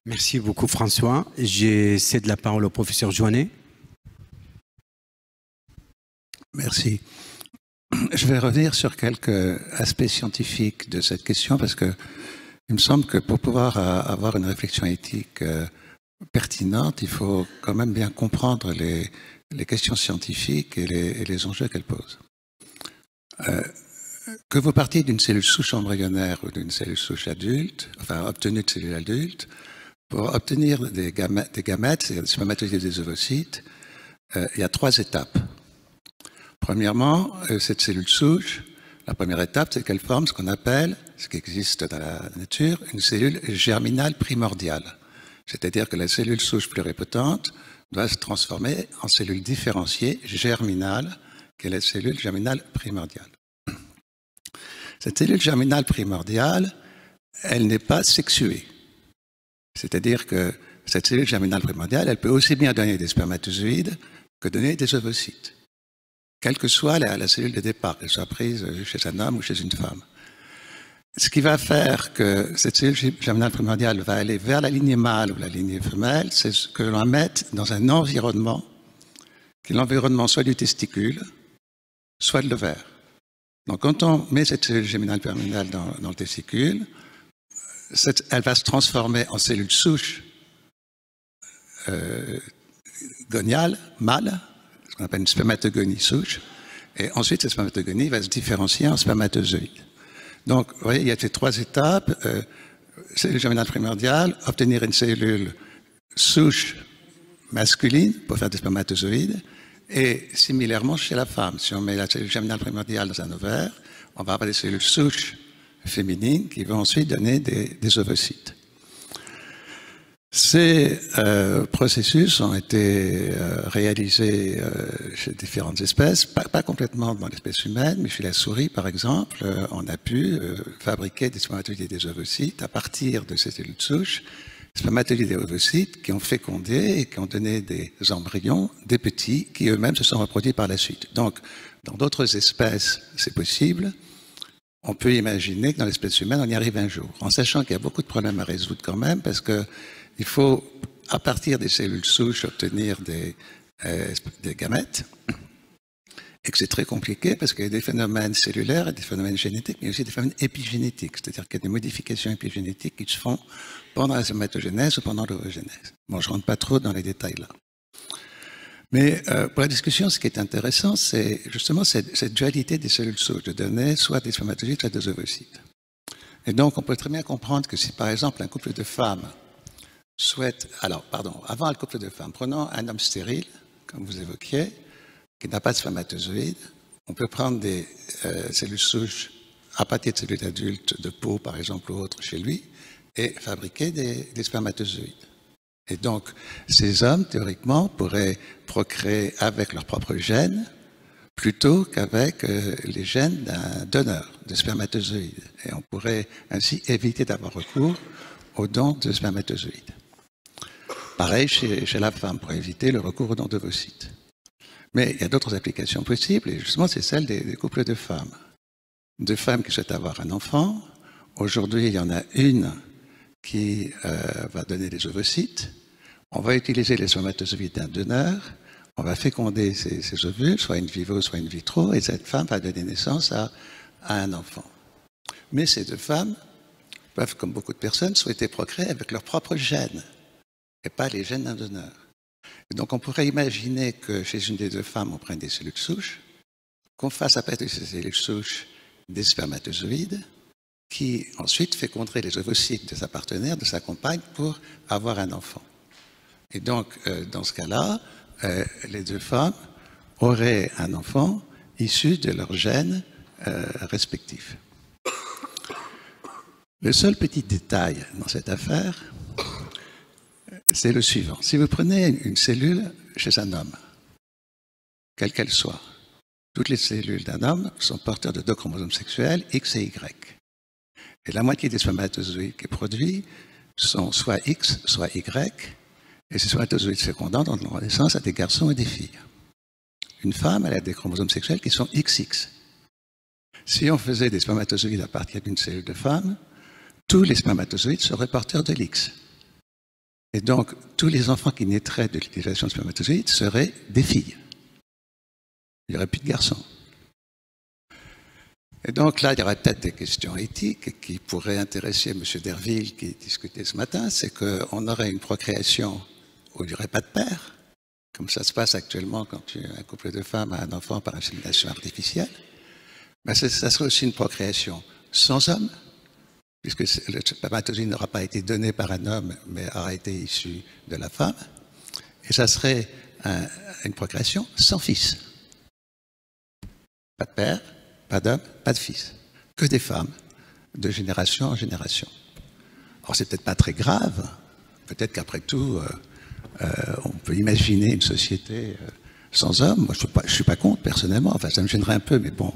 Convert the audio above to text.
Merci beaucoup François. Je cède la parole au professeur Joannet. Merci. Je vais revenir sur quelques aspects scientifiques de cette question parce que il me semble que pour pouvoir avoir une réflexion éthique pertinente, il faut quand même bien comprendre les questions scientifiques et les enjeux qu'elles posent. Que vous partiez d'une cellule souche embryonnaire ou d'une cellule souche adulte, enfin obtenue de cellules adultes, pour obtenir des gamètes, c'est-à-dire des spermatozoïdes et des ovocytes, il y a 3 étapes. Premièrement, cette cellule souche, la première étape, c'est qu'elle forme ce qu'on appelle, ce qui existe dans la nature, une cellule germinale primordiale. C'est-à-dire que la cellule souche pluripotente doit se transformer en cellule différenciée germinale, qui est la cellule germinale primordiale. Cette cellule germinale primordiale, elle n'est pas sexuée. C'est-à-dire que cette cellule germinale primordiale, elle peut aussi bien donner des spermatozoïdes que donner des ovocytes, quelle que soit la cellule de départ, qu'elle soit prise chez un homme ou chez une femme. Ce qui va faire que cette cellule germinale primordiale va aller vers la lignée mâle ou la lignée femelle, c'est que l'on la mette dans un environnement, qui est l'environnement soit du testicule, soit de l'ovaire. Donc quand on met cette cellule germinale primordiale dans le testicule, elle va se transformer en cellule souche goniale, mâle, ce qu'on appelle une spermatogonie souche, et ensuite cette spermatogonie va se différencier en spermatozoïde. Donc, vous voyez, il y a ces 3 étapes. Cellule germinale primordiale, obtenir une cellule souche masculine pour faire des spermatozoïdes, et similairement chez la femme. Si on met la cellule germinale primordiale dans un ovaire, on va avoir des cellules souches féminines qui vont ensuite donner des ovocytes. Ces processus ont été réalisés chez différentes espèces, pas complètement dans l'espèce humaine, mais chez la souris, par exemple, on a pu fabriquer des spermatozoïdes et des ovocytes à partir de ces cellules souches, spermatozoïdes et ovocytes qui ont fécondé et qui ont donné des embryons, des petits, qui eux-mêmes se sont reproduits par la suite. Donc, dans d'autres espèces, c'est possible. On peut imaginer que dans l'espèce humaine, on y arrive un jour, en sachant qu'il y a beaucoup de problèmes à résoudre quand même, parce que il faut, à partir des cellules souches, obtenir des gamètes, et que c'est très compliqué parce qu'il y a des phénomènes cellulaires et des phénomènes génétiques, mais aussi des phénomènes épigénétiques, c'est-à-dire qu'il y a des modifications épigénétiques qui se font pendant la spermatogénèse ou pendant l'ovogénèse. Bon, je ne rentre pas trop dans les détails là. Mais pour la discussion, ce qui est intéressant, c'est justement cette dualité des cellules souches, de donner soit des spermatozoïdes, soit des ovocytes. Et donc, on peut très bien comprendre que si, par exemple, un couple de femmes souhaite... Alors, pardon, avant le couple de femmes, prenons un homme stérile, comme vous évoquiez, qui n'a pas de spermatozoïdes. On peut prendre des cellules souches à partir de cellules adultes de peau, par exemple, ou autres, chez lui, et fabriquer des spermatozoïdes. Et donc, ces hommes, théoriquement, pourraient procréer avec leurs propres gènes plutôt qu'avec les gènes d'un donneur de spermatozoïdes. Et on pourrait ainsi éviter d'avoir recours aux dons de spermatozoïdes. Pareil chez la femme, pour éviter le recours aux dons d'ovocytes. Mais il y a d'autres applications possibles, et justement, c'est celle des couples de femmes. Deux femmes qui souhaitent avoir un enfant. Aujourd'hui, il y en a une qui va donner des ovocytes. On va utiliser les spermatozoïdes d'un donneur. On va féconder ces ovules, soit in vivo, soit in vitro, et cette femme va donner naissance à un enfant. Mais ces deux femmes peuvent, comme beaucoup de personnes, souhaiter procréer avec leurs propres gènes, et pas les gènes d'un donneur. Et donc on pourrait imaginer que chez une des deux femmes, on prenne des cellules souches, qu'on fasse à partir de ces cellules souches des spermatozoïdes, qui ensuite féconderaient les ovocytes de sa partenaire, de sa compagne, pour avoir un enfant. Et donc, dans ce cas-là, les deux femmes auraient un enfant issu de leurs gènes respectifs. Le seul petit détail dans cette affaire, c'est le suivant. Si vous prenez une cellule chez un homme, quelle qu'elle soit, toutes les cellules d'un homme sont porteurs de 2 chromosomes sexuels, X et Y. Et la moitié des spermatozoïdes qui est produit sont soit X, soit Y, et ces spermatozoïdes fécondants donnent naissance à des garçons et des filles. Une femme, elle a des chromosomes sexuels qui sont XX. Si on faisait des spermatozoïdes à partir d'une cellule de femme, tous les spermatozoïdes seraient porteurs de l'X. Et donc, tous les enfants qui naîtraient de l'utilisation de spermatozoïdes seraient des filles. Il n'y aurait plus de garçons. Et donc là, il y aurait peut-être des questions éthiques qui pourraient intéresser M. Derville, qui discutait ce matin, c'est qu'on aurait une procréation où il n'y aurait pas de père, comme ça se passe actuellement quand un couple de femmes a un enfant par insémination artificielle. Mais ça serait aussi une procréation sans homme, puisque le spermatozoïde n'aura pas été donné par un homme, mais aura été issu de la femme. Et ça serait une procréation sans fils. Pas de père, pas d'homme, pas de fils. Que des femmes, de génération en génération. Alors c'est peut-être pas très grave. Peut-être qu'après tout, on peut imaginer une société sans hommes. Moi, je suis pas contre, personnellement. Enfin, ça me gênerait un peu, mais bon...